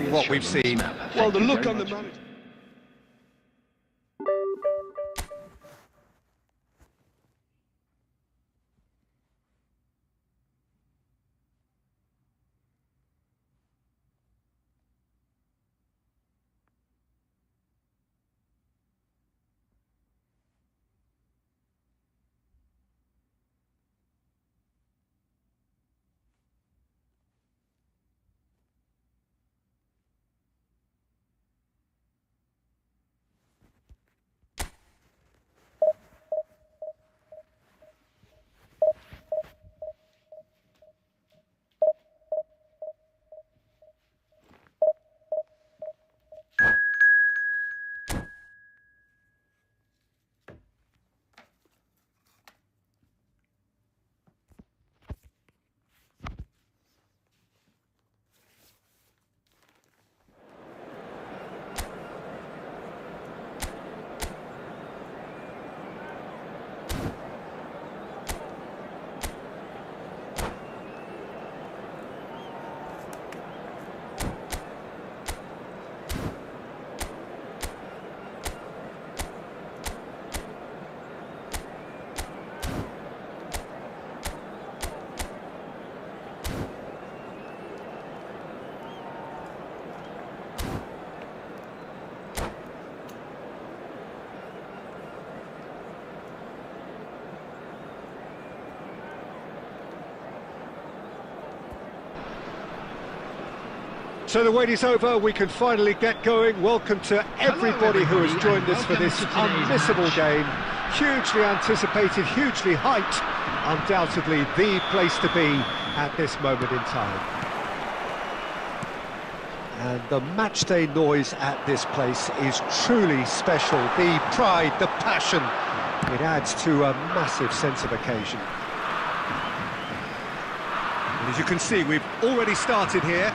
what we've seen. Well, the look on the manager. So the wait is over, we can finally get going. Welcome to everybody who has joined us for this unmissable game. Hugely anticipated, hugely hyped, undoubtedly the place to be at this moment in time. And the matchday noise at this place is truly special. The pride, the passion, it adds to a massive sense of occasion. And as you can see, we've already started here.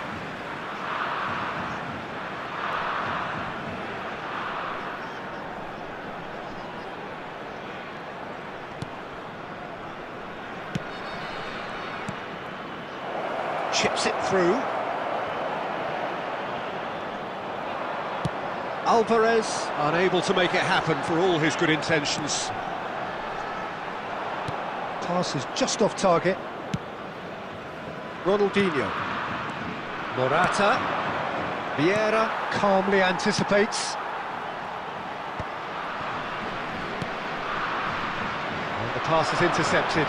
Chips it through. Alvarez unable to make it happen for all his good intentions. Pass is just off target. Ronaldinho. Morata. Vieira calmly anticipates. And the pass is intercepted.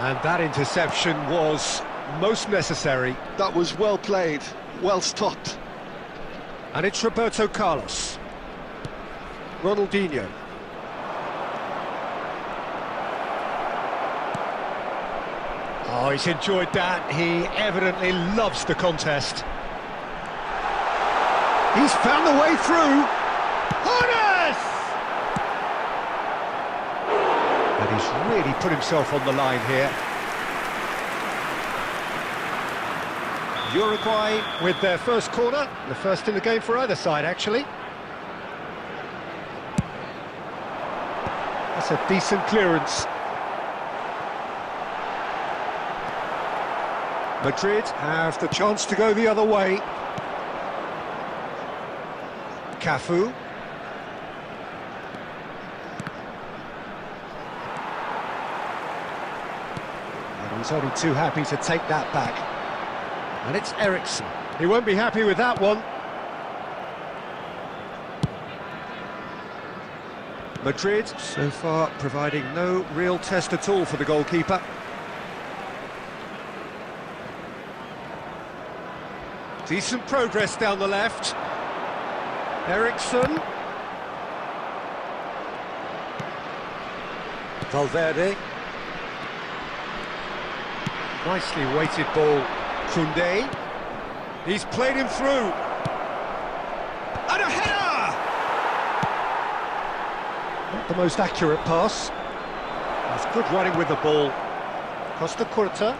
And that interception was most necessary. That was well played, well stopped. And it's Roberto Carlos. Ronaldinho. Oh, he's enjoyed that. He evidently loves the contest. He's found the way through. Honest! And he's really put himself on the line here. Uruguay with their first corner, the first in the game for either side, actually. That's a decent clearance. Madrid have the chance to go the other way. Cafu. And he's only too happy to take that back. And it's Eriksen. He won't be happy with that one. Madrid, so far, providing no real test at all for the goalkeeper. Decent progress down the left. Eriksen. Valverde. Nicely weighted ball. Koundé. He's played him through. And a header! Not the most accurate pass. That's good running with the ball. Costa Curta.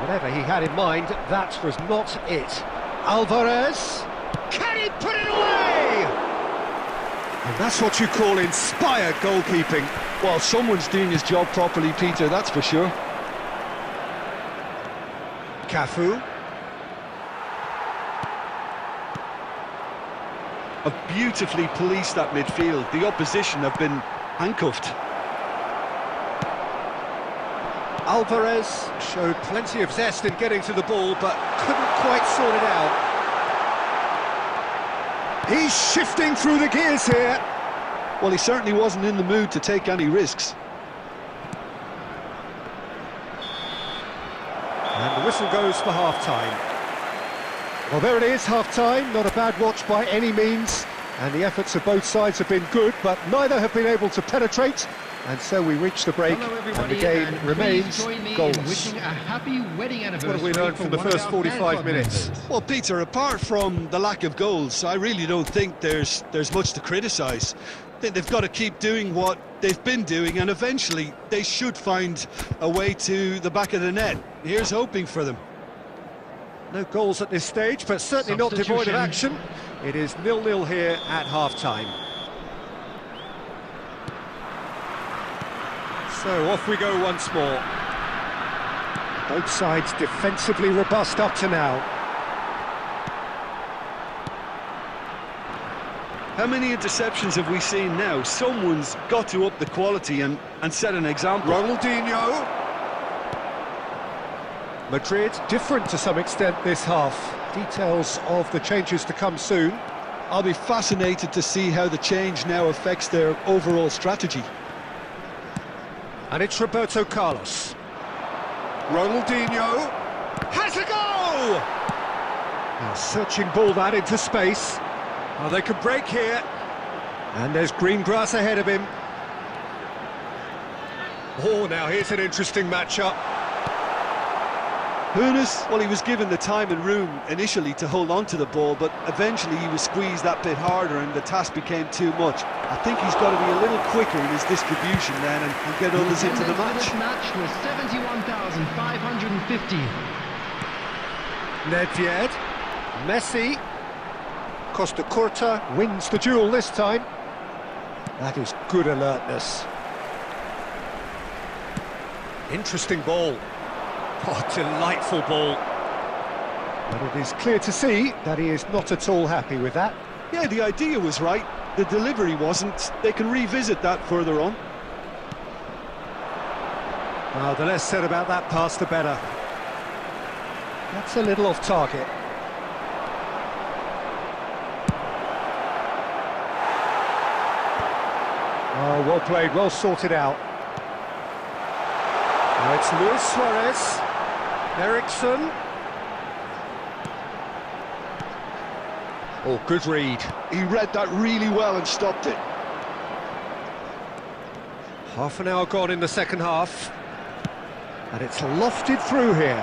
Whatever he had in mind, that was not it. Alvarez. Can he put it away? And that's what you call inspired goalkeeping. Well, someone's doing his job properly, Peter, that's for sure. Cafu. Have beautifully policed that midfield. The opposition have been handcuffed. Alvarez showed plenty of zest in getting to the ball, but couldn't quite sort it out. He's shifting through the gears here. Well, he certainly wasn't in the mood to take any risks. And the whistle goes for half-time. Well, there it is, half-time. Not a bad watch by any means. And the efforts of both sides have been good, but neither have been able to penetrate. And so we reach the break, and the game remains goalless. Wishing a happy wedding anniversary. What have we learned from the first 45 minutes? Well, Peter, apart from the lack of goals, I really don't think there's much to criticise. I think they've got to keep doing what they've been doing, and eventually they should find a way to the back of the net. Here's hoping for them. No goals at this stage, but certainly not devoid of action. It is 0-0 here at half-time. So off we go once more. Both sides defensively robust up to now. How many interceptions have we seen now? Someone's got to up the quality and set an example. Ronaldinho. Madrid different to some extent this half. Details of the changes to come soon. I'll be fascinated to see how the change now affects their overall strategy. And it's Roberto Carlos. Ronaldinho has a goal! A searching ball that into space. Oh, they could break here. And there's green grass ahead of him. Oh, now here's an interesting matchup. Hooness, well, he was given the time and room initially to hold on to the ball, but eventually he was squeezed that bit harder and the task became too much. I think he's got to be a little quicker in his distribution then and get others into the match. This match was 71,550. Nedved, Messi, Costa Curta wins the duel this time. That is good alertness. Interesting ball. Oh, delightful ball. But it is clear to see that he is not at all happy with that. Yeah, the idea was right, the delivery wasn't. They can revisit that further on. Well, the less said about that pass, the better. That's a little off target. Oh, well played, well sorted out. Now it's Luis Suarez. Eriksson. Oh, good read. He read that really well and stopped it. Half an hour gone in the second half. And it's lofted through here.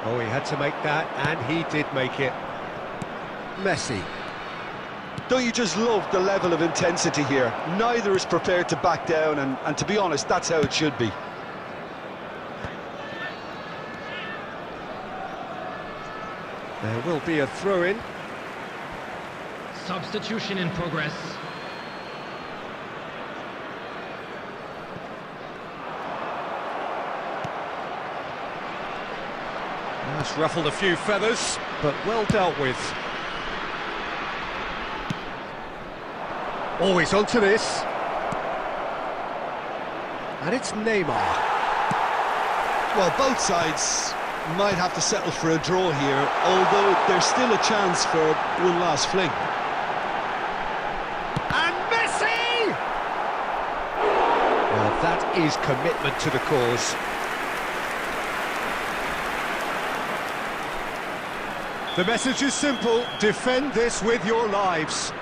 Oh, he had to make that, and he did make it. Messi. Don't you just love the level of intensity here? Neither is prepared to back down, and to be honest, that's how it should be. There will be a throw-in. Substitution in progress. That's ruffled a few feathers, but well dealt with. Always onto this. And it's Neymar. Well, both sides might have to settle for a draw here, although there's still a chance for one last fling. And Messi! Well, that is commitment to the cause. The message is simple: defend this with your lives.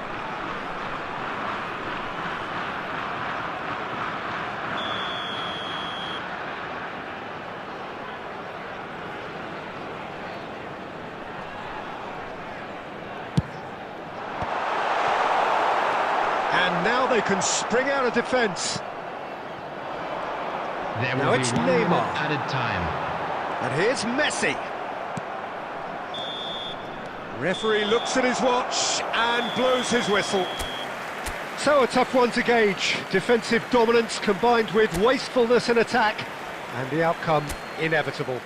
And now they can spring out of defence. There Now will it's be 1 Neymar. minute added time. And here's Messi. Referee looks at his watch and blows his whistle. So a tough one to gauge. Defensive dominance combined with wastefulness in attack, and the outcome inevitable.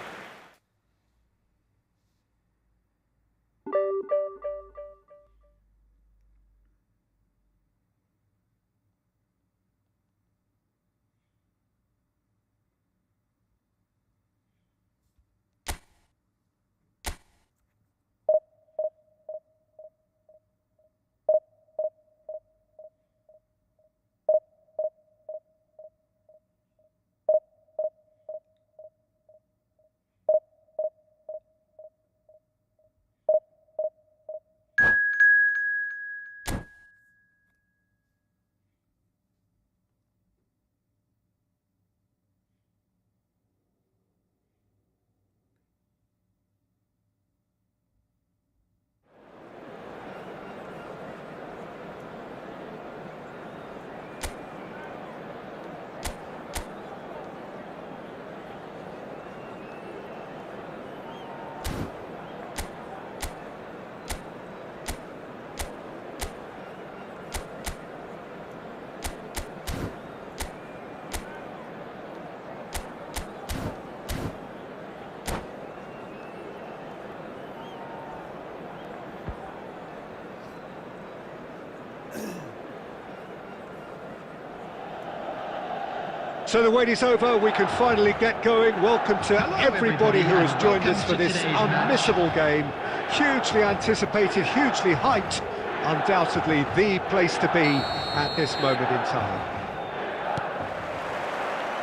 So the wait is over, we can finally get going. Welcome to everybody who has joined us for this unmissable game. Hugely anticipated, hugely hyped. Undoubtedly the place to be at this moment in time.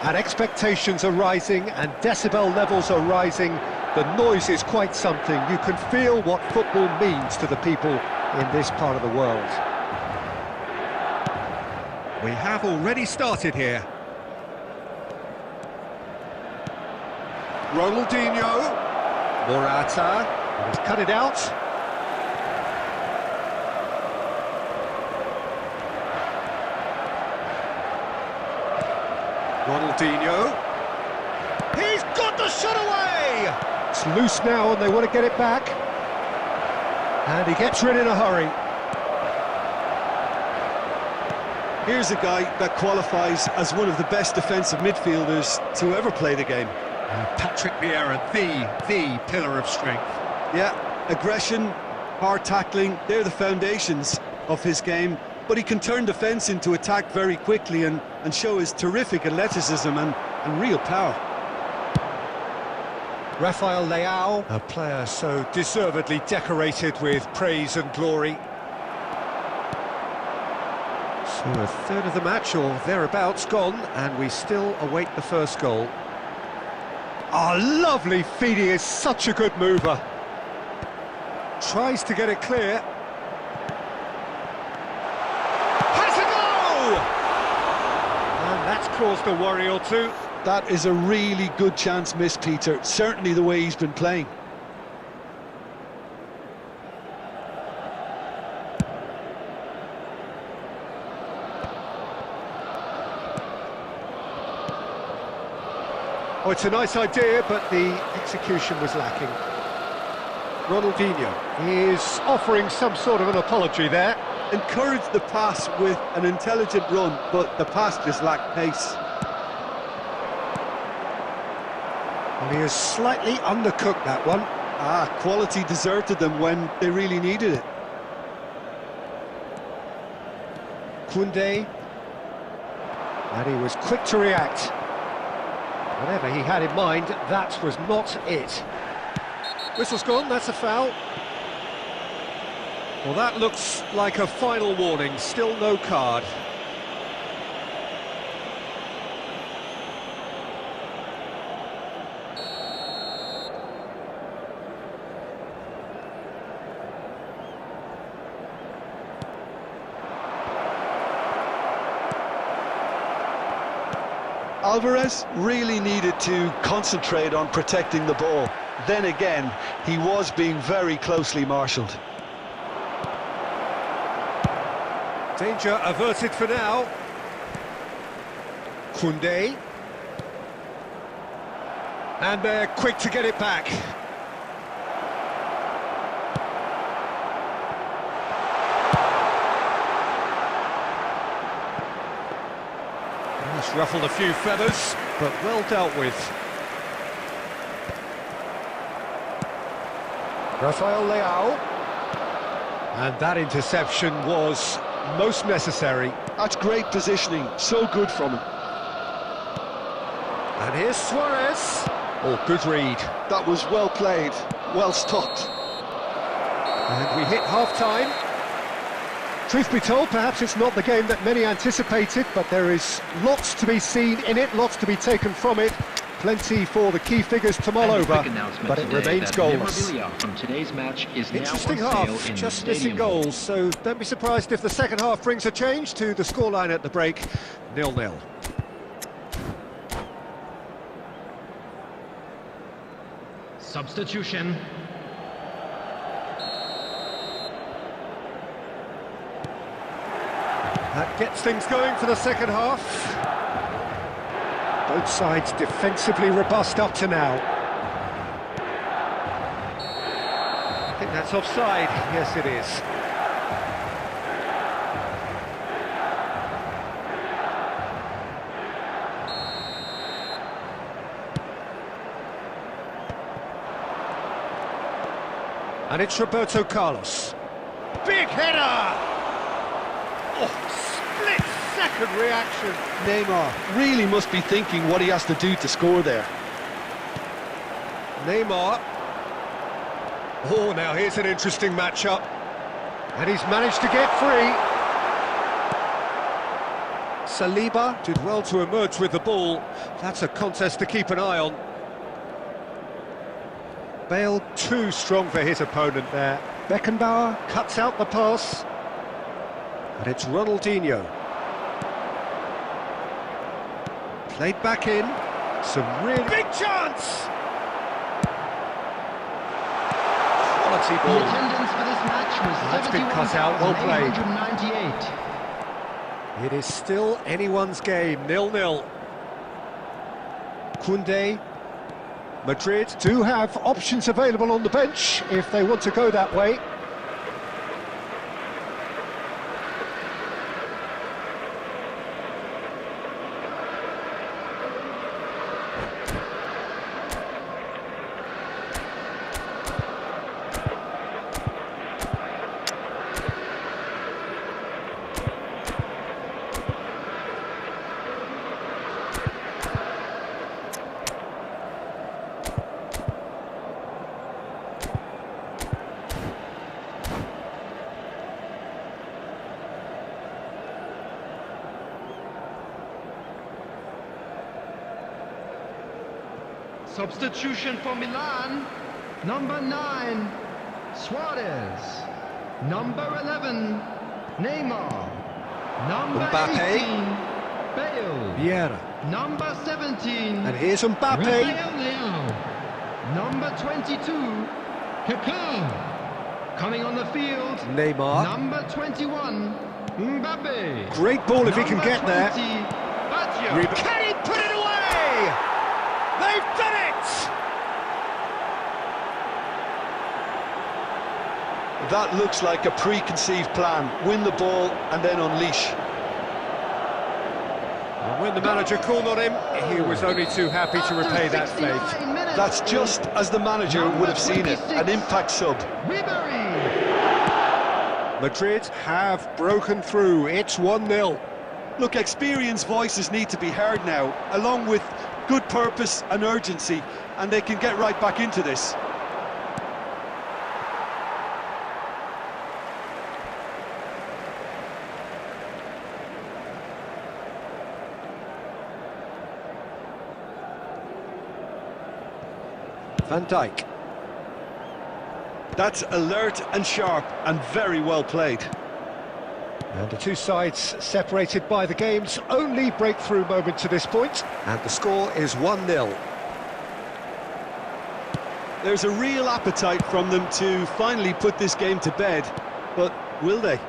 And expectations are rising and decibel levels are rising. The noise is quite something. You can feel what football means to the people in this part of the world. We have already started here. Ronaldinho, Morata, he's cut it out. Ronaldinho, he's got the shot away! It's loose now and they want to get it back. And he gets rid in a hurry. Here's a guy that qualifies as one of the best defensive midfielders to ever play the game. Patrick Vieira, the pillar of strength. Yeah, aggression, hard tackling, they're the foundations of his game, but he can turn defence into attack very quickly and show his terrific athleticism and real power. Rafael Leao, a player so deservedly decorated with praise and glory. So a third of the match or thereabouts gone, and we still await the first goal. Oh, lovely feed, he is such a good mover. Tries to get it clear. Has a go! And that's caused a worry or two. That is a really good chance missed, Peter, certainly the way he's been playing. Oh, it's a nice idea, but the execution was lacking. Ronaldinho is offering some sort of an apology there. Encouraged the pass with an intelligent run, but the pass just lacked pace. Well, he has slightly undercooked that one. Quality deserted them when they really needed it. Koundé. And he was quick to react. Whatever he had in mind, that was not it. Whistle's gone, that's a foul. Well, that looks like a final warning, still no card. Alvarez really needed to concentrate on protecting the ball. Then again, he was being very closely marshalled. Danger averted for now. Koundé. And they're quick to get it back. He's ruffled a few feathers, but well dealt with. Rafael Leao. And that interception was most necessary. That's great positioning, so good from him. And here's Suarez. Oh, good read. That was well played, well stopped. And we hit half-time. Truth be told, perhaps it's not the game that many anticipated, but there is lots to be seen in it, lots to be taken from it. Plenty for the key figures to mull over, but it remains goalless. From today's match is Interesting now on sale half, in just the missing stadium. goals, so don't be surprised if the second half brings a change to the scoreline at the break, 0-0. Substitution. That gets things going for the second half. Both sides defensively robust up to now. I think that's offside. Yes, it is. And it's Roberto Carlos. Big header! Oh, split-second reaction. Neymar really must be thinking what he has to do to score there. Neymar. Oh, now here's an interesting matchup. And he's managed to get free. Saliba did well to emerge with the ball. That's a contest to keep an eye on. Bale too strong for his opponent there. Beckenbauer cuts out the pass. And it's Ronaldinho. Played back in. Some really big chance! Quality The ball. attendance for this match was That's been cut out, well played. 71,898. It is still anyone's game, 0-0. Koundé. Madrid do have options available on the bench if they want to go that way. Substitution for Milan. Number 9, Suarez. Number 11, Neymar. Number Mbappe. 18, Bale. Vieira. Number 17, And here's Mbappe. Rafael Leao. Number 22, Kaká. Coming on the field, Neymar. number 21, Mbappe. Great ball if he can get there. 20, Baggio. Can he put it away? They've done it! That looks like a preconceived plan. Win the ball and then unleash. And when the manager called on him, he was only too happy to repay that faith. That's just as the manager would have seen it, an impact sub. Ribery. Madrid have broken through. It's 1-0. Look, experienced voices need to be heard now, along with good purpose and urgency, and they can get right back into this. Van Dijk. That's alert and sharp and very well played. And the two sides separated by the game's only breakthrough moment to this point. And the score is 1-0. There's a real appetite from them to finally put this game to bed, but will they?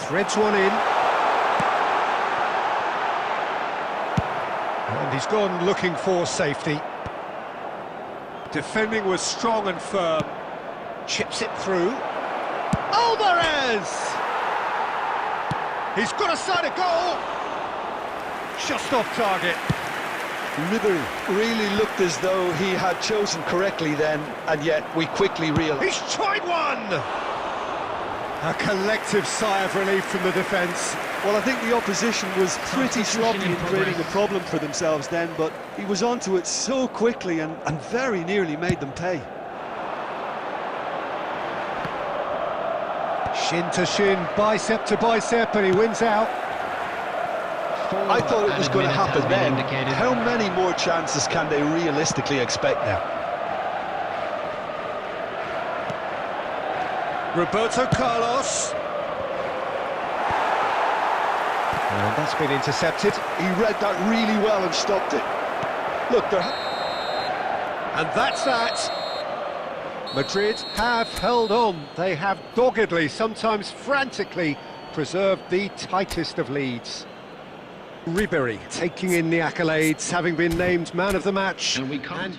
Threads one in. And he's gone looking for safety. Defending was strong and firm. Chips it through. Alvarez! He's got a side of goal! Just off target. Ribery really looked as though he had chosen correctly then, and yet we quickly realised. He's tried one! A collective sigh of relief from the defence. Well, I think the opposition was pretty sloppy in creating a problem for themselves then, but he was onto it so quickly and very nearly made them pay. Shin to shin, bicep to bicep, and he wins out. I thought it was going to happen then. How many more chances can they realistically expect now? Roberto Carlos. And that's been intercepted. He read that really well and stopped it. Look, and that's that. Madrid have held on. They have doggedly, sometimes frantically, preserved the tightest of leads. Ribery taking in the accolades, having been named man of the match. And we can't.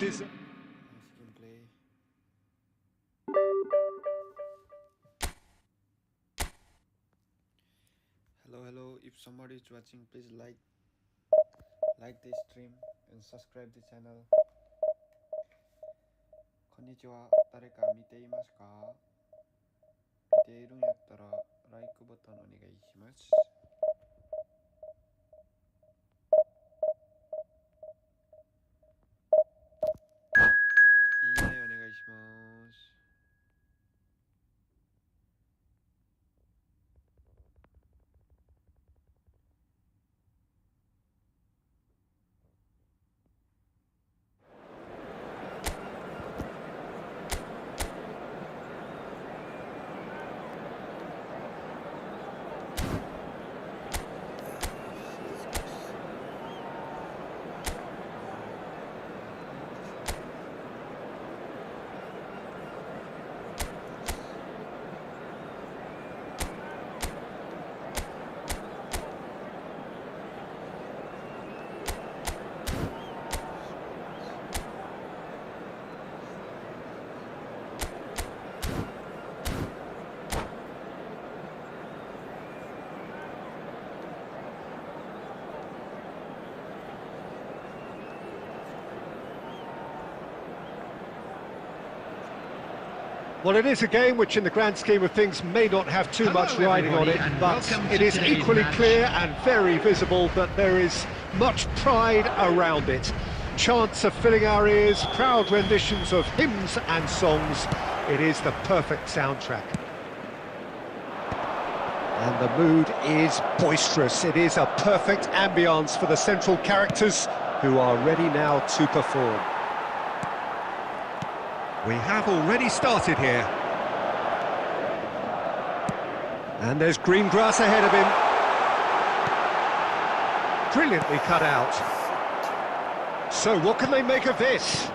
Hello, if somebody is watching, please like the stream and subscribe the channel. こんにちは。誰か見ていますか？見ているんやったらライクボタンお願いします。いいねお願いします。Well, it is a game which, in the grand scheme of things, may not have too much riding on it, but it is equally clear and very visible that there is much pride around it. Chants are filling our ears, proud renditions of hymns and songs. It is the perfect soundtrack. And the mood is boisterous. It is a perfect ambience for the central characters who are ready now to perform. We have already started here. And there's green grass ahead of him. Brilliantly cut out. So what can they make of this?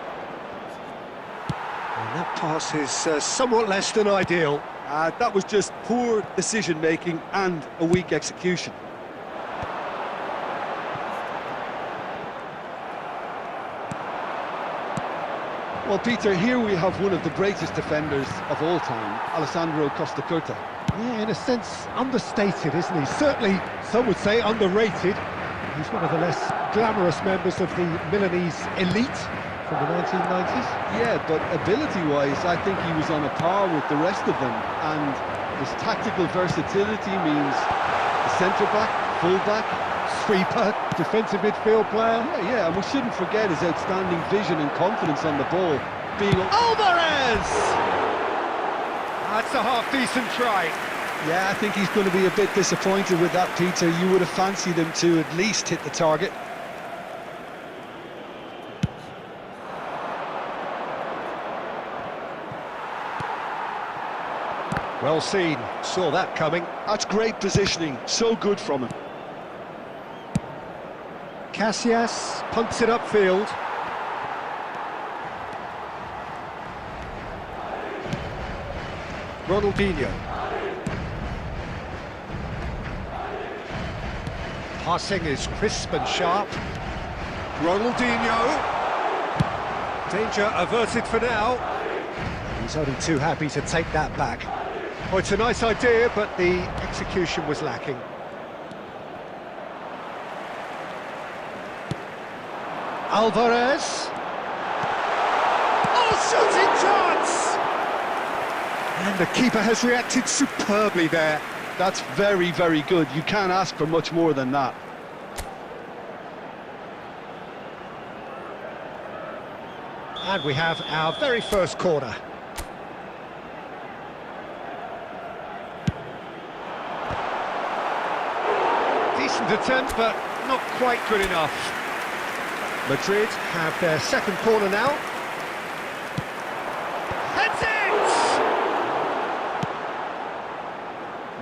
And that pass is somewhat less than ideal. That was just poor decision-making and a weak execution. Well, Peter, here we have one of the greatest defenders of all time, Alessandro Costa Curta. Yeah, in a sense, understated, isn't he? Certainly, some would say underrated. He's one of the less glamorous members of the Milanese elite from the 1990s. Yeah, but ability-wise, I think he was on a par with the rest of them. And his tactical versatility means the centre-back, full-back, Sweeper, defensive midfield player. Yeah, and we shouldn't forget his outstanding vision and confidence on the ball. Alvarez! That's a half-decent try. Yeah, I think he's going to be a bit disappointed with that, Peter. You would have fancied him to at least hit the target. Well seen, saw that coming. That's great positioning, so good from him. Casillas punts it upfield. Ronaldinho. Passing is crisp and sharp. Ronaldinho. Danger averted for now. He's only too happy to take that back. Oh, it's a nice idea, but the execution was lacking. Alvarez. Oh, shooting chance! And the keeper has reacted superbly there. That's very, very good. You can't ask for much more than that. And we have our very first corner. Decent attempt, but not quite good enough. Madrid have their second corner now. That's it!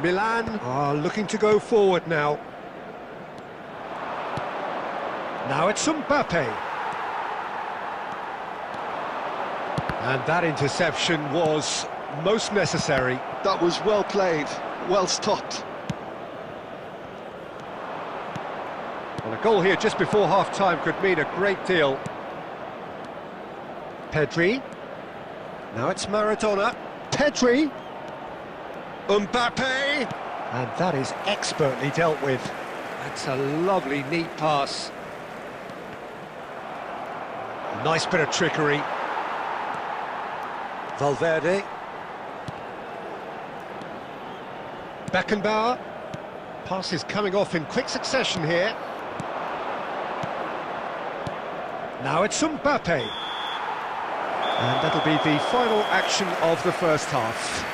Milan are looking to go forward now. Now it's Mbappe. And that interception was most necessary. That was well played, well stopped. Well, a goal here just before half-time could mean a great deal. Pedri. Now it's Maradona. Pedri. Mbappe. And that is expertly dealt with. That's a lovely, neat pass. Nice bit of trickery. Valverde. Beckenbauer. Passes coming off in quick succession here. Now it's Mbappe. And that'll be the final action of the first half.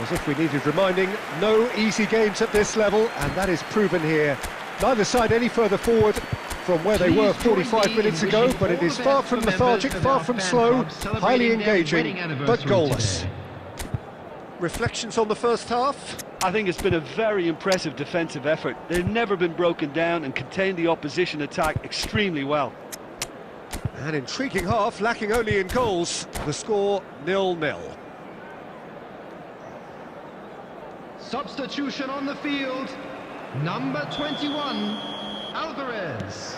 As if we needed reminding, no easy games at this level, and that is proven here. Neither side any further forward from where they were 45 minutes ago, but it is far from lethargic, far from slow, highly engaging, but goalless. Reflections on the first half? I think it's been a very impressive defensive effort. They've never been broken down and contained the opposition attack extremely well. An intriguing half, lacking only in goals. The score 0-0. Substitution on the field. Number 21, Alvarez.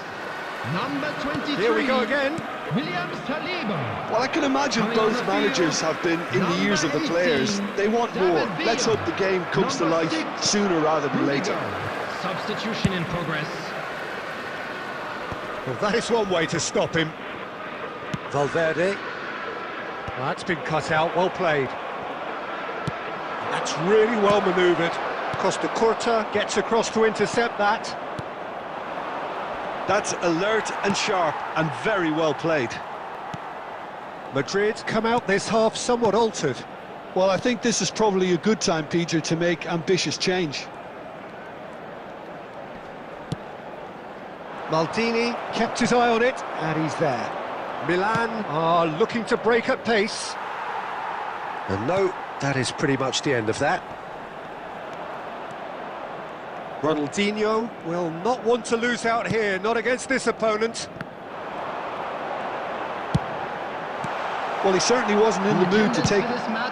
Number 23. Here we go again. Williams Saliba. Well, I can imagine both managers have been in the ears of the players. They want more. Let's hope the game comes to life sooner rather than later. Substitution in progress. Well, that is one way to stop him. Valverde. Well, that's been cut out, well played. That's really well manoeuvred. Costa Curta gets across to intercept that. That's alert and sharp and very well played. Madrid come out this half somewhat altered. Well, I think this is probably a good time, Peter, to make ambitious change. Maldini kept his eye on it, and he's there. Milan are looking to break at pace. And no, that is pretty much the end of that. Ronaldinho will not want to lose out here, not against this opponent. Well, he certainly wasn't in the mood to take...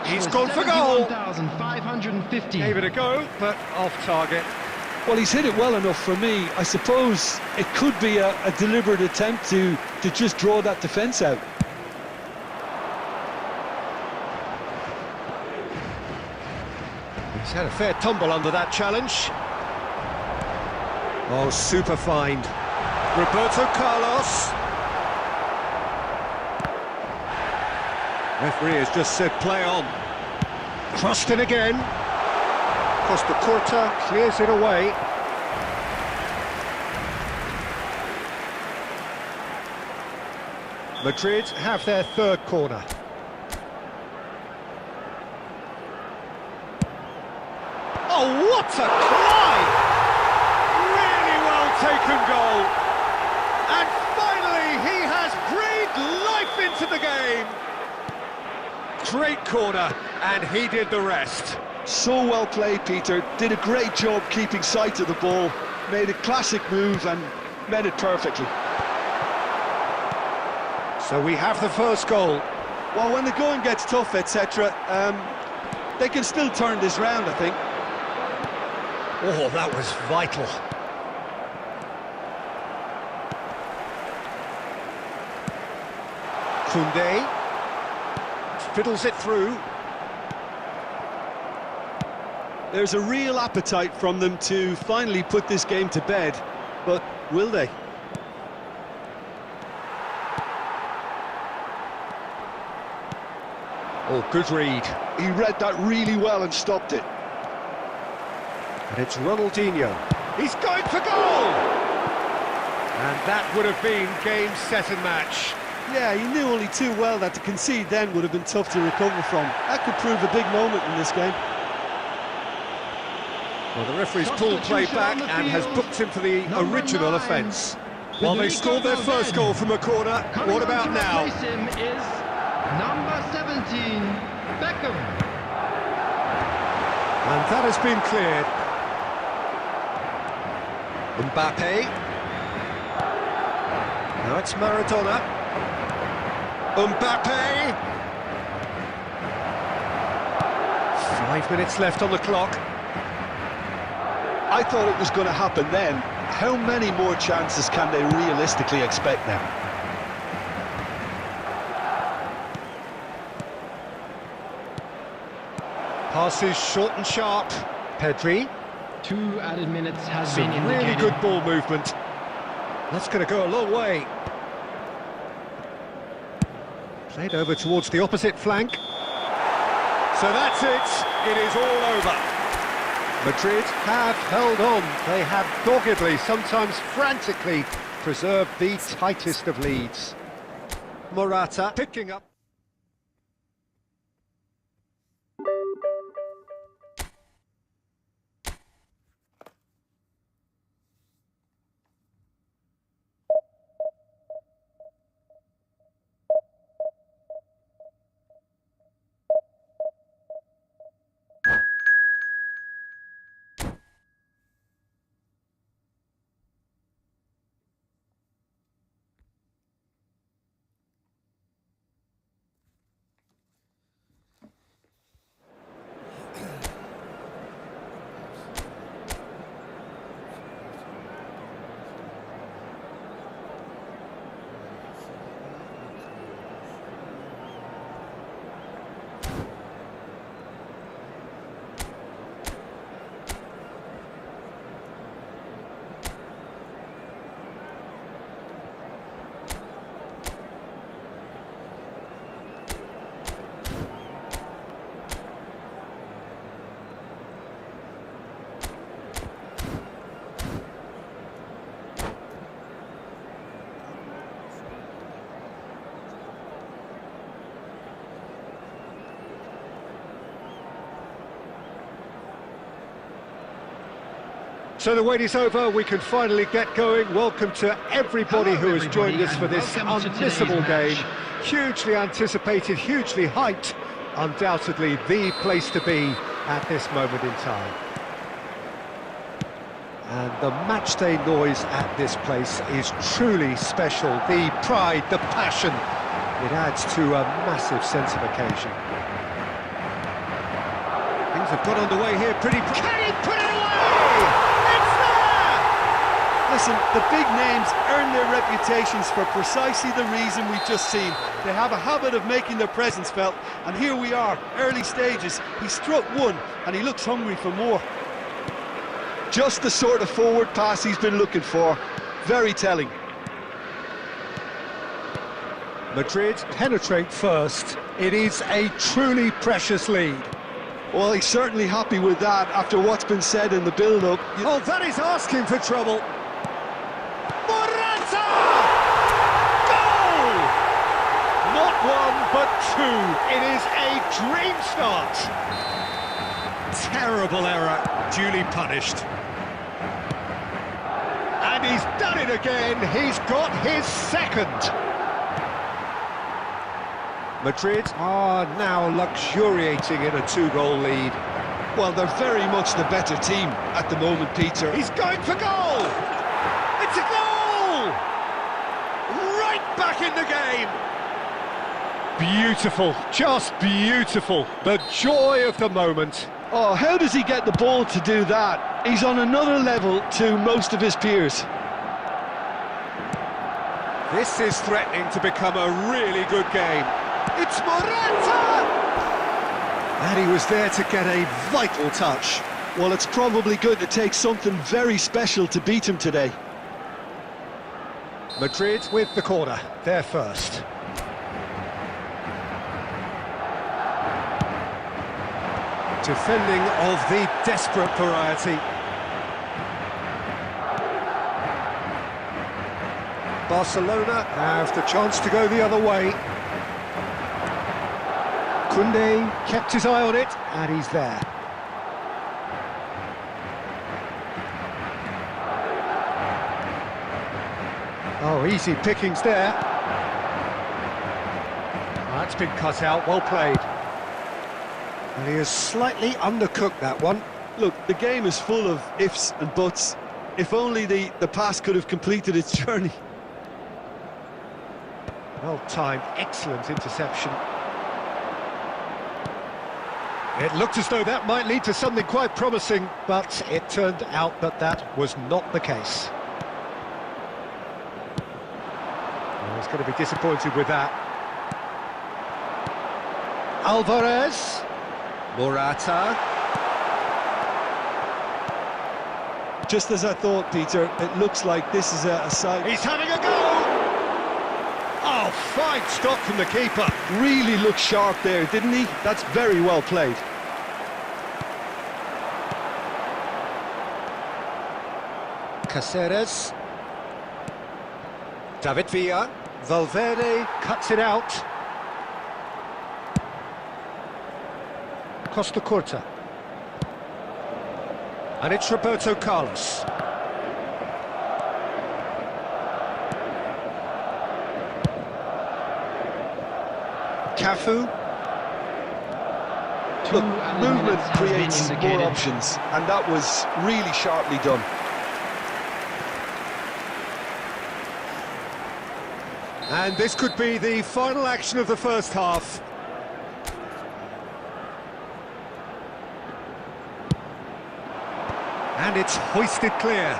He's gone for goal. 71,550. Gave it a go, but off target. Well, he's hit it well enough for me. I suppose it could be a deliberate attempt to just draw that defence out. He's had a fair tumble under that challenge. Oh, super find. Roberto Carlos. Referee has just said play on. Crossed in again. Costa Curta clears it away. Madrid have their third corner. Oh, what a climb! Really well taken goal. And finally, he has breathed life into the game. Great corner, and he did the rest. So well played, Peter. Did a great job keeping sight of the ball. Made a classic move and met it perfectly. So we have the first goal. Well, when the going gets tough, etc., they can still turn this round, I think. Oh, that was vital. Koundé fiddles it through. There's a real appetite from them to finally put this game to bed, but will they? Oh, good read. He read that really well and stopped it. And it's Ronaldinho. He's going for goal! And that would have been game, set and match. Yeah, he knew only too well that to concede then would have been tough to recover from. That could prove a big moment in this game. Well, the referee's pulled play back and has booked him for the original offence. Well, they scored their first goal from a corner. What about now? Him is number 17, Beckham. And that has been cleared. Mbappe. Now it's Maradona. Mbappe. 5 minutes left on the clock. I thought it was going to happen then. How many more chances can they realistically expect now? Passes short and sharp. Pedri. 2 added minutes has Some been indicated. really good ball movement. That's going to go a long way. Played over towards the opposite flank. So that's it. It is all over. Madrid have held on. They have doggedly, sometimes frantically, preserved the tightest of leads. Morata picking up. So the wait is over, we can finally get going. Welcome to everybody who has joined us for this unmissable game. Hugely anticipated, hugely hyped. Undoubtedly the place to be at this moment in time. And the matchday noise at this place is truly special. The pride, the passion, it adds to a massive sense of occasion. Things have got underway here pretty... Can he put it away? Listen, the big names earn their reputations for precisely the reason we've just seen. They have a habit of making their presence felt, and here we are, early stages. He struck one, and he looks hungry for more. Just the sort of forward pass he's been looking for. Very telling. Madrid penetrate first. It is a truly precious lead. Well, he's certainly happy with that after what's been said in the build-up. Oh, that is asking for trouble. One, but two. It is a dream start. Terrible error, duly punished. And he's done it again. He's got his second. Madrid are now luxuriating in a 2-goal lead. Well, they're very much the better team at the moment, Peter. He's going for goal. It's a goal. Right back in the game. Beautiful, just beautiful. The joy of the moment. Oh, how does he get the ball to do that? He's on another level to most of his peers. This is threatening to become a really good game. It's Morata! And he was there to get a vital touch. Well, it's probably going to take something very special to beat him today. Madrid with the corner, they're first. Defending of the desperate variety. Barcelona have the chance to go the other way. Koundé kept his eye on it, and he's there. Oh, easy pickings there. That's been cut out, well played. And he has slightly undercooked that one. Look, the game is full of ifs and buts. If only the pass could have completed its journey. Well-timed, excellent interception. It looked as though that might lead to something quite promising, but it turned out that that was not the case. He's going to be disappointed with that. Alvarez. Morata. Just as I thought, Peter, it looks like this is a side... He's having a go! Oh, fine stop from the keeper. Really looked sharp there, didn't he? That's very well played. Caceres. David Villa. Valverde cuts it out. Costa Curta. And it's Roberto Carlos. Cafu. Look, movement creates more options, and that was really sharply done. And this could be the final action of the first half. And it's hoisted clear.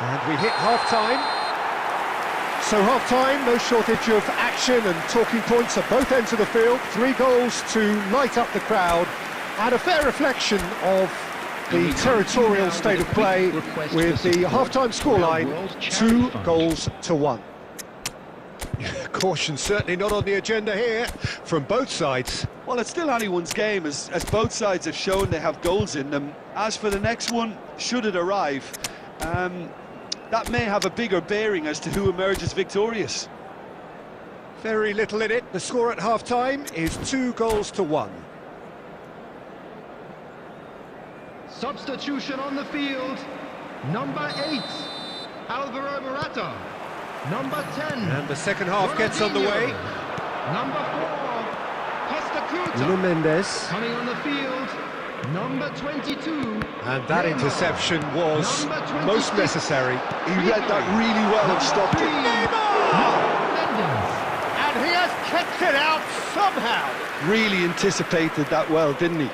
And we hit half-time. So half-time, no shortage of action and talking points at both ends of the field. 3 goals to light up the crowd, and a fair reflection of the territorial state of play, with the half-time scoreline 2-1. Caution certainly not on the agenda here from both sides. Well, it's still anyone's game, as both sides have shown they have goals in them. As for the next one, should it arrive, that may have a bigger bearing as to who emerges victorious. Very little in it. The score at half-time is 2-1. Substitution on the field. Number 8, Alvaro Morata. Number 10. And the second half gets underway. Number 4, Costa Curta. Nuno Mendes. Coming on the field, number 22. And that interception was most necessary. He read that really well and stopped it. And he has kicked it out somehow. Really anticipated that well, didn't he?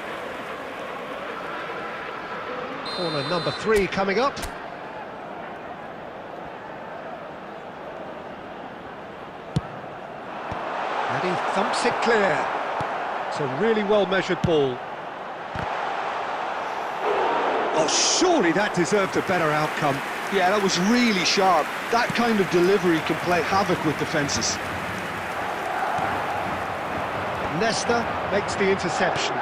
Corner number 3 coming up. And he thumps it clear. It's a really well-measured ball. Oh, surely that deserved a better outcome. Yeah, that was really sharp. That kind of delivery can play havoc with defences. Nesta makes the interception.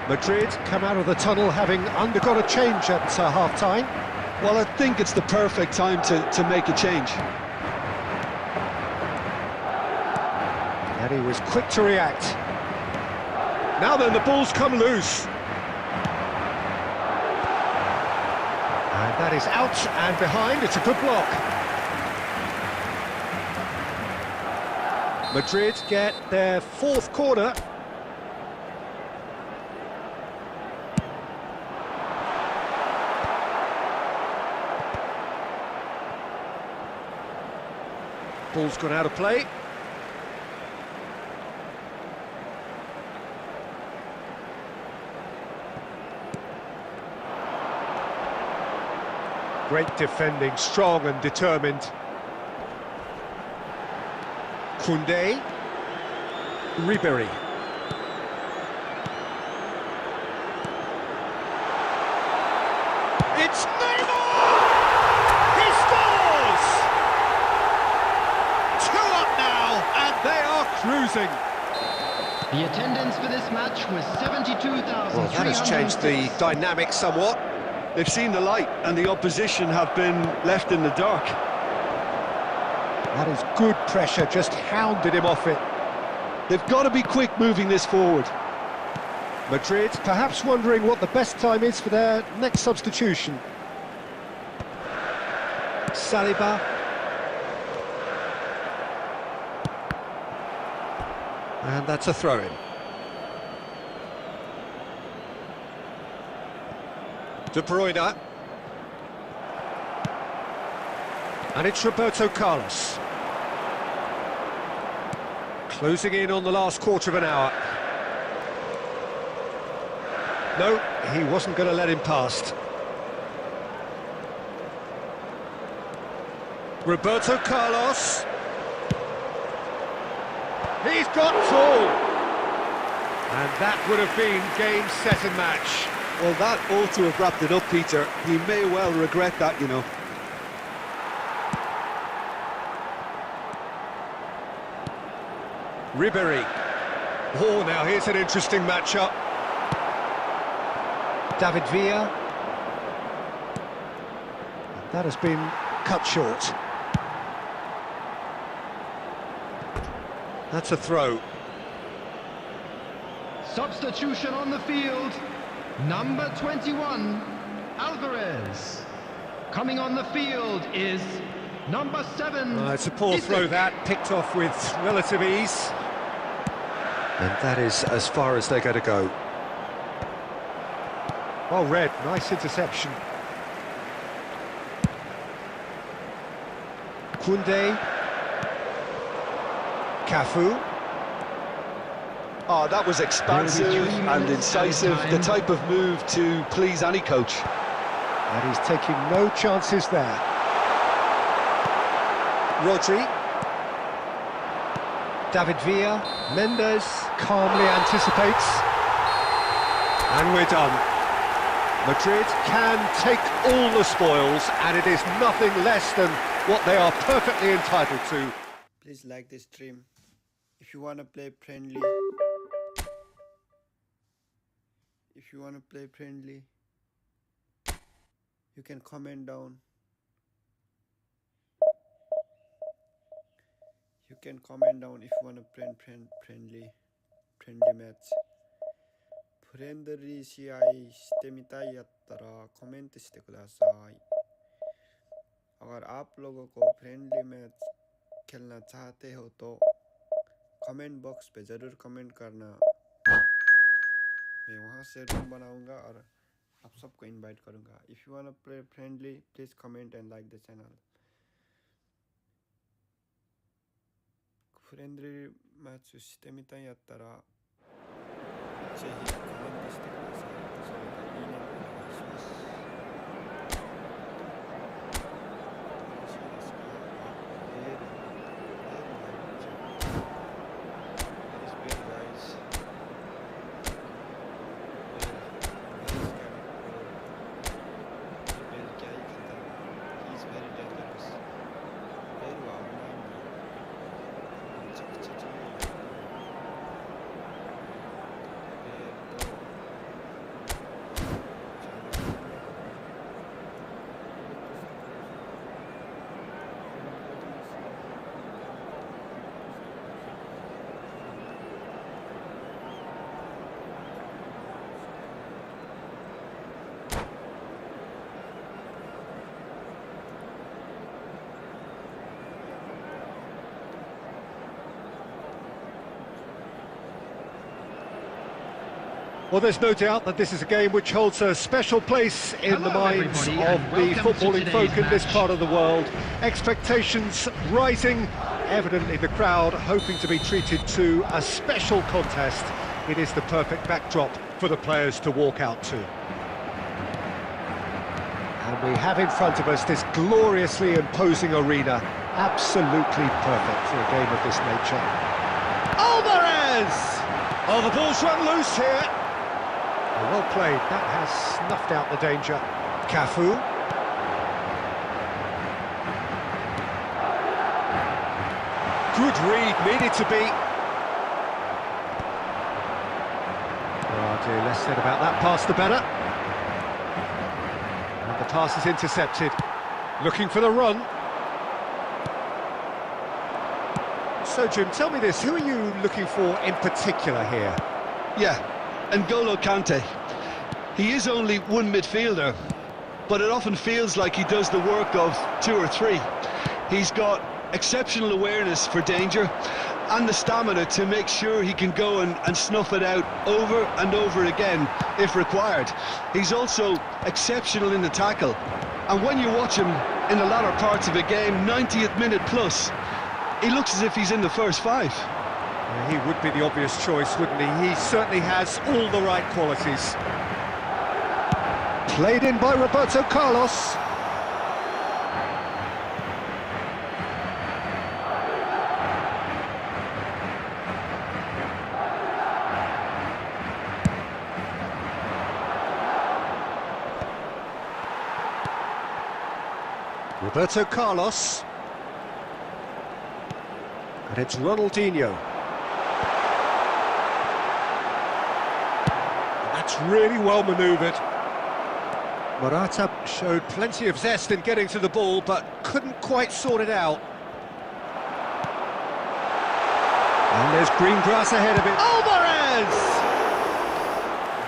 Madrid come out of the tunnel having undergone a change at half-time. Well, I think it's the perfect time to make a change. And he was quick to react. Now then, the ball's come loose. And that is out and behind. It's a good block. Madrid get their 4th corner. Ball's gone out of play. Great defending, strong and determined. Koundé. Ribéry. It's Neymar! He scores! 2 up now, and They are cruising. The attendance for this match was 72,000. Well, that has changed the dynamic somewhat. They've seen the light and the opposition have been left in the dark. That is good pressure, just hounded him off it. They've got to be quick moving this forward. Madrid perhaps wondering what the best time is for their next substitution. Saliba. And that's a throw-in. De Bruyne. And it's Roberto Carlos. Closing in on the last quarter of an hour. No, he wasn't going to let him past. Roberto Carlos. He's got tall. And that would have been game, set and match. Well, that ought to have wrapped it up, Peter. He may well regret that, you know. Ribéry. Oh, now here's an interesting matchup. David Villa. That has been cut short. That's a throw. Substitution on the field. Number 21, Alvarez. Coming on the field is number 7. It's a poor throw that, picked off with relative ease. And that is as far as they're going to go. Well read, nice interception. Koundé. Cafu. Oh, that was expansive and incisive, the type of move to please any coach. And he's taking no chances there. Rodri. David Villa. Mendes calmly anticipates. And we're done. Madrid can take all the spoils, and it is nothing less than what they are perfectly entitled to. Please like this stream. If you want to play friendly, you can comment down. You can comment down if you want to play friendly match. फ्रेंडली試合してみたいやったらコメントしてください. अगर आप लोगों को friendly match खेलना चाहते हो तो comment box पे ज़रूर कमेंट करना. मैं वहाँ से रूम बनाऊंगा और आप सबको इनवाइट करूंगा. If you wanna play friendly, please comment and like the channel. Friendly मैचしてみたいやったらぜひコメントしてください. それでいいねお願いします. Well, there's no doubt that this is a game which holds a special place in the minds of the footballing folk in this part of the world. Expectations rising, evidently the crowd hoping to be treated to a special contest. It is the perfect backdrop for the players to walk out to. And we have in front of us this gloriously imposing arena, absolutely perfect for a game of this nature. Alvarez! Oh, the ball's run loose here. Well played, that has snuffed out the danger. Cafu. Good read, needed to be. Oh dear, less said about that pass the better. And the pass is intercepted. Looking for the run. So Jim, tell me this, who are you looking for in particular here? Yeah, N'Golo Kante. He is only one midfielder, but it often feels like he does the work of two or three. He's got exceptional awareness for danger and the stamina to make sure he can go and snuff it out over and over again if required. He's also exceptional in the tackle, and when you watch him in the latter parts of a game, 90th minute plus, he looks as if he's in the first five. Yeah, he would be the obvious choice, wouldn't he? He certainly has all the right qualities. Played in by Roberto Carlos. Roberto Carlos. And it's Ronaldinho. And that's really well manoeuvred. Morata showed plenty of zest in getting to the ball, but couldn't quite sort it out. And there's green grass ahead of it. Alvarez!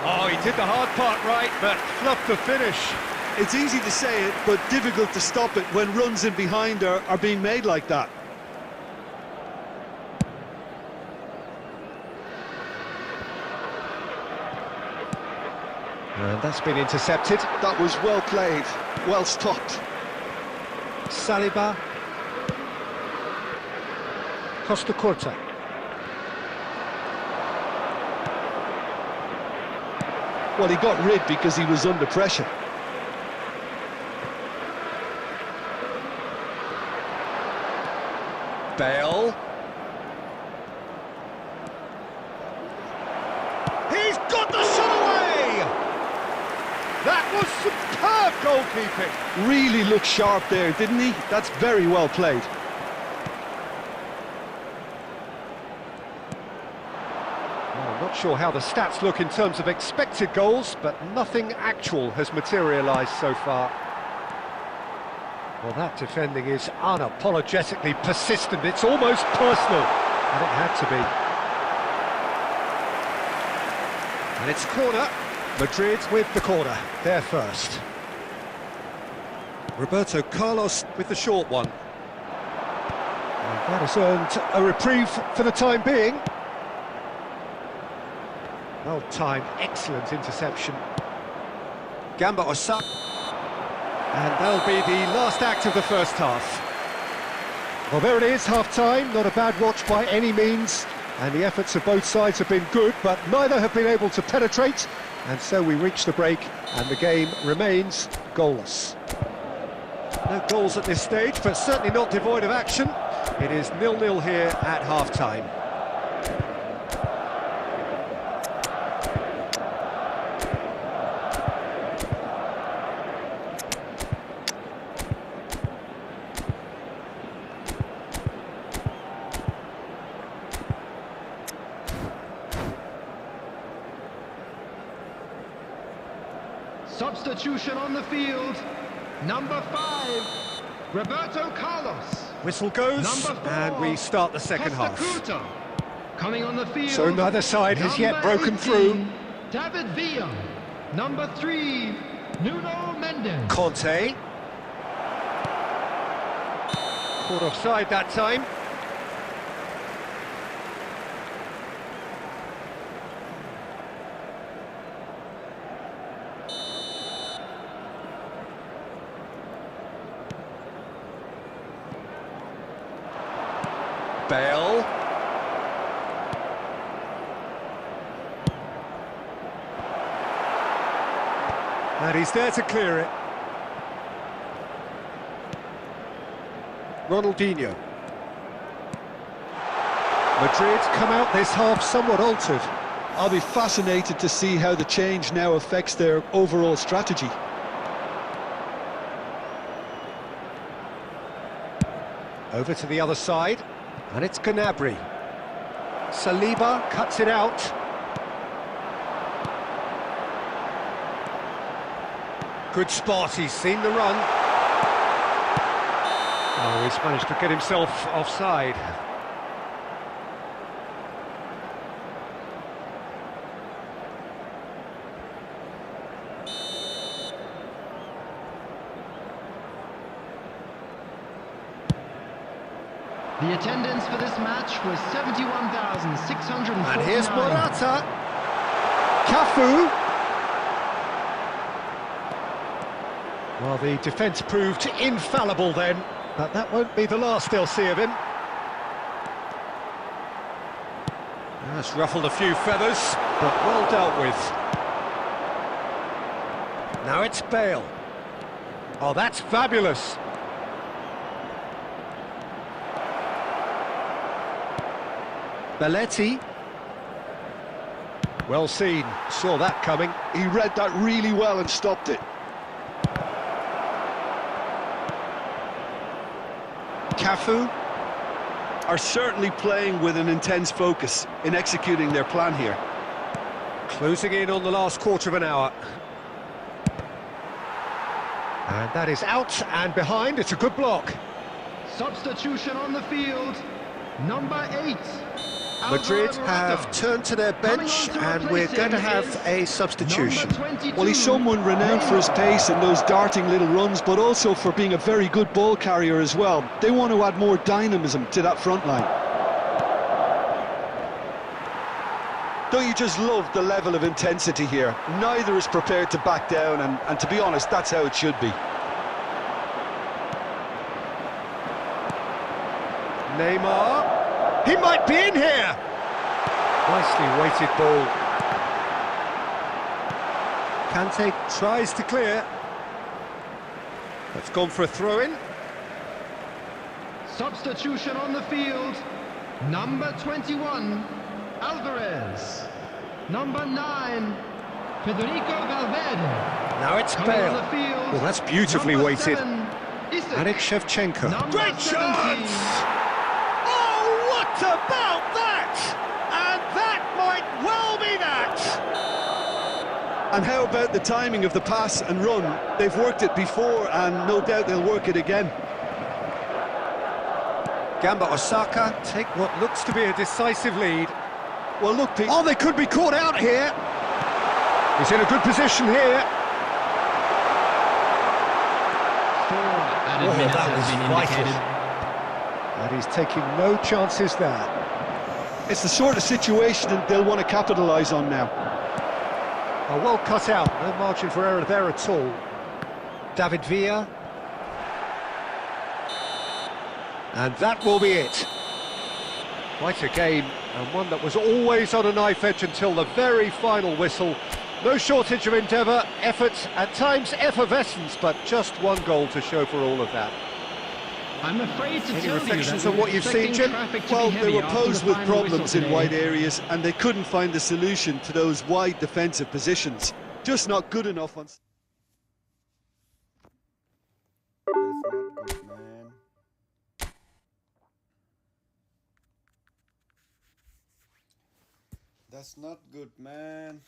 Oh, he did the hard part right, but fluffed the finish. It's easy to say it, but difficult to stop it when runs in behind are being made like that. And that's been intercepted. That was well played, well stopped. Saliba. Costa Curta. Well, he got rid because he was under pressure. Bale. He's got the shot away! That was superb goalkeeping. Really looked sharp there, didn't he? That's very well played. Well, I'm not sure how the stats look in terms of expected goals, but nothing actual has materialised so far. Well, that defending is unapologetically persistent. It's almost personal, and it had to be. And it's corner. Madrid with the corner. They're first. Roberto Carlos with the short one. And that has earned a reprieve for the time being. Well timed, excellent interception. Gamba Osak. And that'll be the last act of the first half. Well, there it is, half-time. Not a bad watch by any means. And the efforts of both sides have been good, but neither have been able to penetrate. And so we reach the break, and the game remains goalless. No goals at this stage, but certainly not devoid of action. It is 0-0 here at half-time. Substitution on the field. Number 5, Roberto Carlos. Whistle goes, Number 4, and we start the second Costa half. Curta. Coming on the field. So neither side has yet Number broken 18, through. David Villa. Number 3, Nuno Mendes. Conte. Caught offside that time. Bale. And he's there to clear it. Ronaldinho. Madrid come out this half somewhat altered. I'll be fascinated to see how the change now affects their overall strategy. Over to the other side. And it's Gnabry. Saliba cuts it out. Good spot, he's seen the run. Oh, he's managed to get himself offside. The attendance for this match was 71,649. And here's Morata. Cafu. Well, the defence proved infallible then, but that won't be the last they'll see of him. That's ruffled a few feathers, but well dealt with. Now it's Bale. Oh, that's fabulous. Belletti. Well seen, saw that coming. He read that really well and stopped it. Cafu. Are certainly playing with an intense focus in executing their plan here. Closing in on the last quarter of an hour. And that is out and behind, it's a good block. Substitution on the field. Number 8. Madrid Alvaro have Morata. turned to their bench and we're going to have a substitution. Well, he's someone renowned for his pace and those darting little runs, but also for being a very good ball carrier as well. They want to add more dynamism to that front line. Don't you just love the level of intensity here? Neither is prepared to back down, and to be honest, that's how it should be. Neymar. He might be in here! Nicely weighted ball. Kante tries to clear. That's gone for a throw-in. Substitution on the field. Number 21, Alvarez. Number 9, Federico Valverde. Now it's Coming Bale. on the field. Well, that's beautifully Number weighted. 7, Isak. And it's Shevchenko. Number Great 17. chance! Oh, what about that? And that might well be that! And how about the timing of the pass and run? They've worked it before, and no doubt they'll work it again. Gamba Osaka take what looks to be a decisive lead. Well, look, Pete. Oh, they could be caught out here. He's in a good position here. 4 added Oh, minutes that has was been vital. indicated. And he's taking no chances there. It's the sort of situation that they'll want to capitalise on now. Oh, well cut out, no margin for error there at all. David Villa. And that will be it. Quite a game, and one that was always on a knife edge until the very final whistle. No shortage of endeavour, effort, at times effervescence, but just one goal to show for all of that. I'm afraid to Any tell reflections you on that what you've seen, Jim? Well, they were posed with problems in wide areas, and they couldn't find the solution to those wide defensive positions. Just not good enough on... That's not good, man.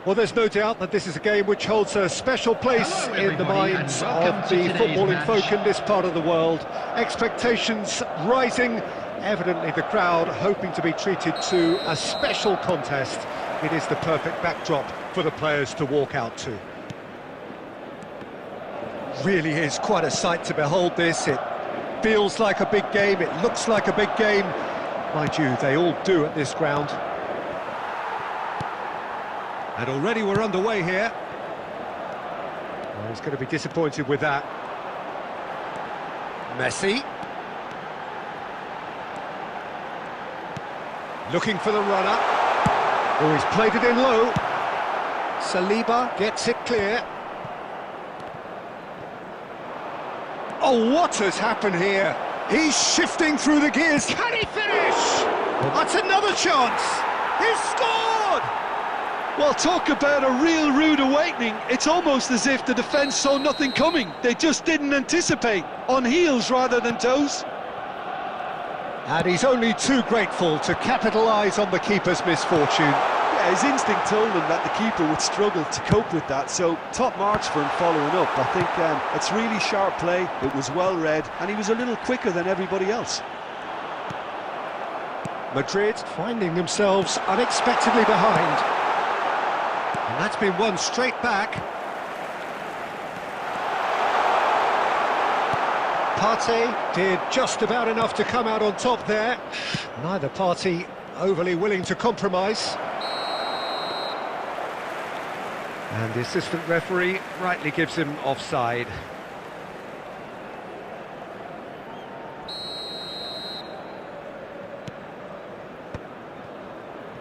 Well, there's no doubt that this is a game which holds a special place Hello, in the everybody, minds and of welcome to the today's footballing match. folk in this part of the world. Expectations rising, evidently the crowd hoping to be treated to a special contest. It is the perfect backdrop for the players to walk out to. Really is quite a sight to behold this. It feels like a big game, it looks like a big game. Mind you, they all do at this ground. And already we're underway here. Well, he's going to be disappointed with that. Messi. Looking for the runner. Oh, he's played it in low. Saliba gets it clear. Oh, what has happened here? He's shifting through the gears. Can he finish? That's another chance. He's scored! Well, talk about a real rude awakening. It's almost as if the defence saw nothing coming. They just didn't anticipate. On heels rather than toes. And he's only too grateful to capitalise on the keeper's misfortune. Yeah, his instinct told him that the keeper would struggle to cope with that, so top marks for him following up. I think it's really sharp play, it was well read, and he was a little quicker than everybody else. Madrid finding themselves unexpectedly behind. And that's been won straight back. Partey did just about enough to come out on top there. Neither party overly willing to compromise. And the assistant referee rightly gives him offside.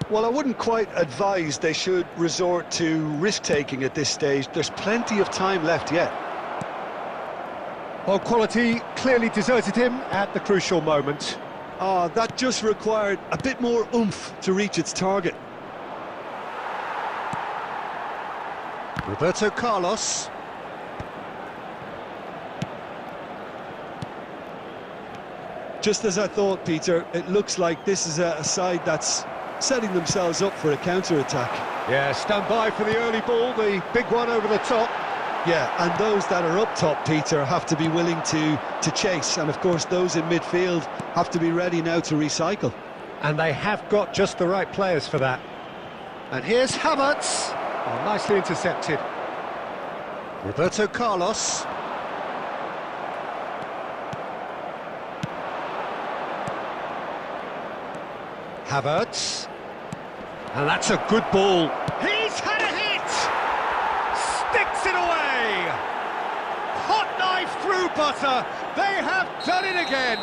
Well, I wouldn't quite advise they should resort to risk-taking at this stage. There's plenty of time left yet. Well, quality clearly deserted him at the crucial moment. That just required a bit more oomph to reach its target. Roberto Carlos. Just as I thought, Peter, it looks like this is a side that's setting themselves up for a counter-attack. Yeah, stand by for the early ball, the big one over the top. Yeah, and those that are up top, Peter, have to be willing to chase. And, of course, those in midfield have to be ready now to recycle. And they have got just the right players for that. And here's Havertz. Oh, nicely intercepted. Roberto Carlos. Havertz. And that's a good ball. He's had a hit! Sticks it away! Hot knife through butter. They have done it again.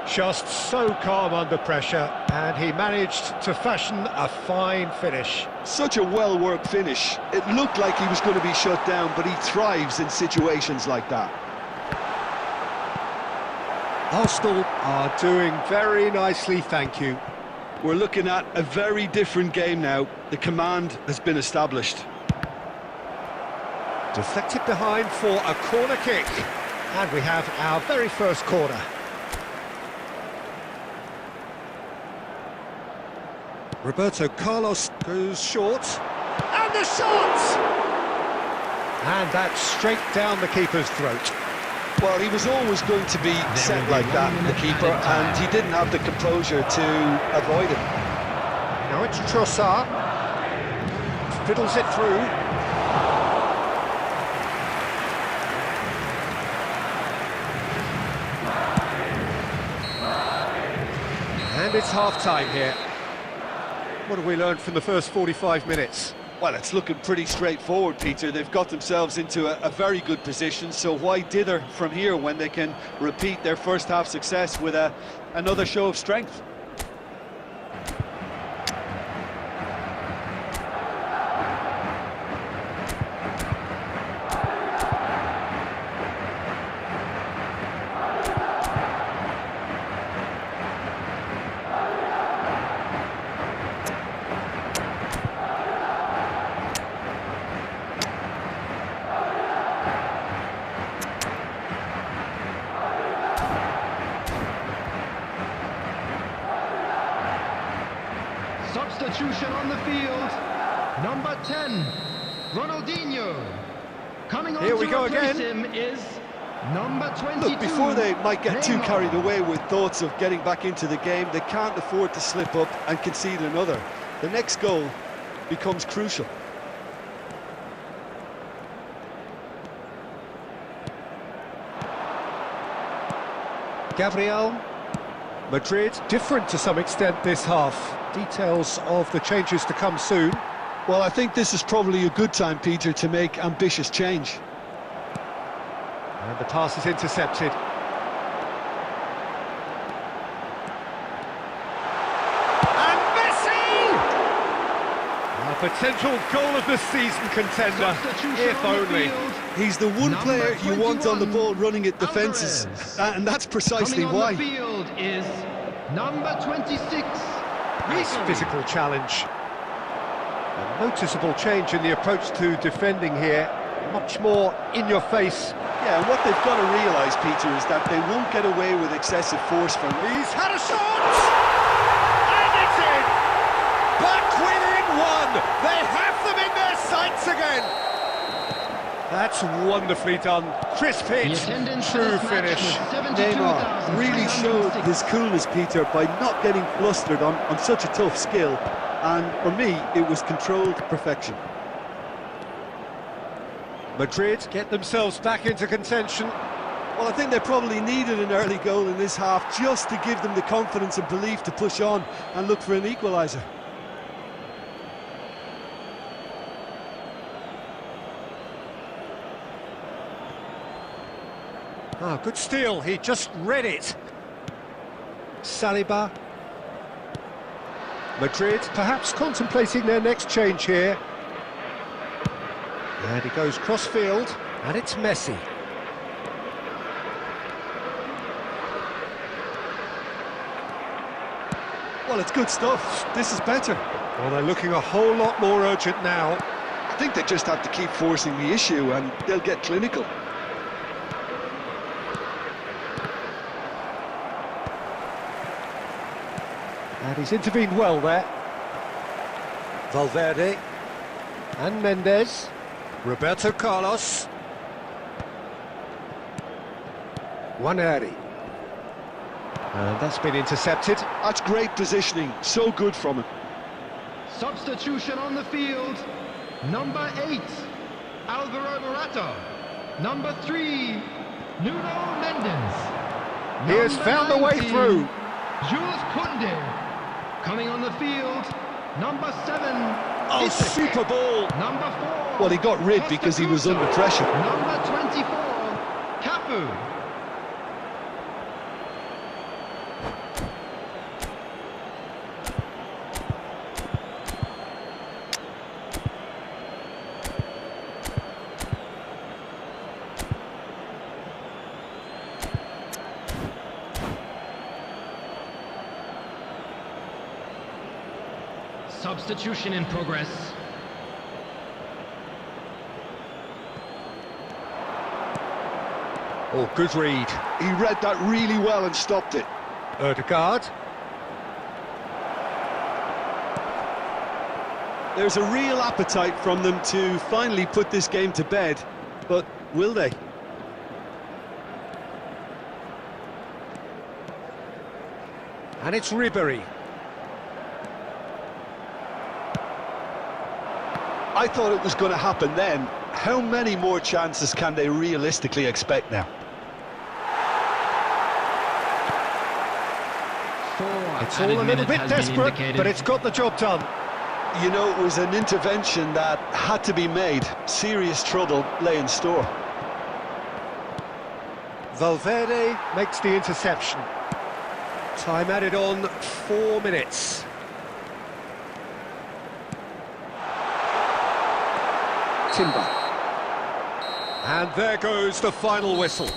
Just so calm under pressure, and he managed to fashion a fine finish. Such a well-worked finish. It looked like he was going to be shut down, but he thrives in situations like that. Arsenal are doing very nicely, thank you. We're looking at a very different game now. The command has been established. Deflected behind for a corner kick. And we have our very first corner. Roberto Carlos goes short. And the shot! And that's straight down the keeper's throat. Well, he was always going to be set like that, the keeper, and he didn't have the composure to avoid it. Now it's Trossard. Fiddles it through. And it's half-time here. What have we learned from the first 45 minutes? Well, it's looking pretty straightforward, Peter. They've got themselves into a very good position, so why dither from here when they can repeat their first half success with another show of strength? Substitution on the field. Number 10, Ronaldinho. Coming on Here to we go replace again. him is number 22. Look, before they might get too Neymar. carried away with thoughts of getting back into the game, they can't afford to slip up and concede another. The next goal becomes crucial. Gabriel. Madrid, different to some extent this half. Details of the changes to come soon. Well, I think this is probably a good time, Peter, to make ambitious change. And the pass is intercepted. And Messi! A potential goal of the season contender, Substitution if on the only. field. He's the one Number player you want on the 21, ball running at defences, Alvarez. and that's precisely Coming on why. the field is number 26. Nice Ribery. physical challenge. A noticeable change in the approach to defending here. Much more in your face. Yeah, and what they've got to realise, Peter, is that they won't get away with excessive force from He's had a shot! And it's in! Back within one! They have them in their sights again! That's wonderfully done. Crisp hit, The attendance for true this match finish. was Neymar really showed 72,306. his coolness, Peter, by not getting flustered on such a tough skill. And for me, it was controlled perfection. Madrid get themselves back into contention. Well, I think they probably needed an early goal in this half just to give them the confidence and belief to push on and look for an equaliser. Ah, good steal, he just read it. Saliba. Madrid perhaps contemplating their next change here. And he goes cross-field, and it's Messi. Well, it's good stuff. This is better. Well, they're looking a whole lot more urgent now. I think they just have to keep forcing the issue and they'll get clinical. And he's intervened well there. Valverde. And Mendes. Roberto Carlos. Waneri. And that's been intercepted. That's great positioning. So good from him. Substitution on the field. Number 8, Alvaro Morata. Number 3, Nuno Mendes. He has Number found the way 19, through. Jules Koundé. Coming on the field, number 7, Oh, Isak. super ball. Number 4. Well, he got rid because he was under pressure. Number 24, Cafu. Substitution in progress. Oh, good read. He read that really well and stopped it. Ødegaard. There's a real appetite from them to finally put this game to bed, but will they? And it's Ribery. I thought it was going to happen then. How many more chances can they realistically expect now? It's all a little bit desperate, but it's got the job done. You know, it was an intervention that had to be made. Serious trouble lay in store. Valverde makes the interception. Time added on 4 minutes. Timber. And there goes the final whistle.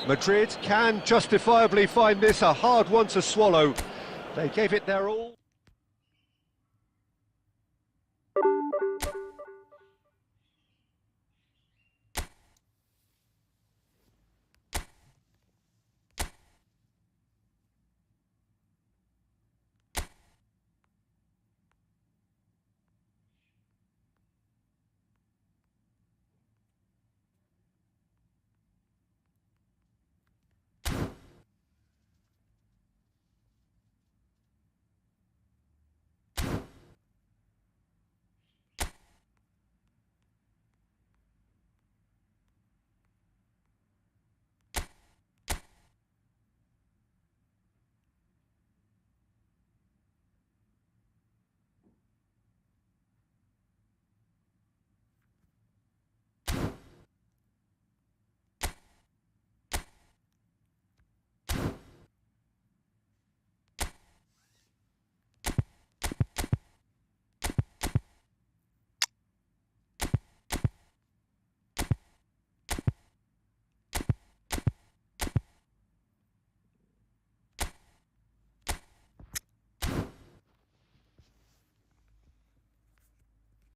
Madrid can justifiably find this a hard one to swallow. They gave it their all.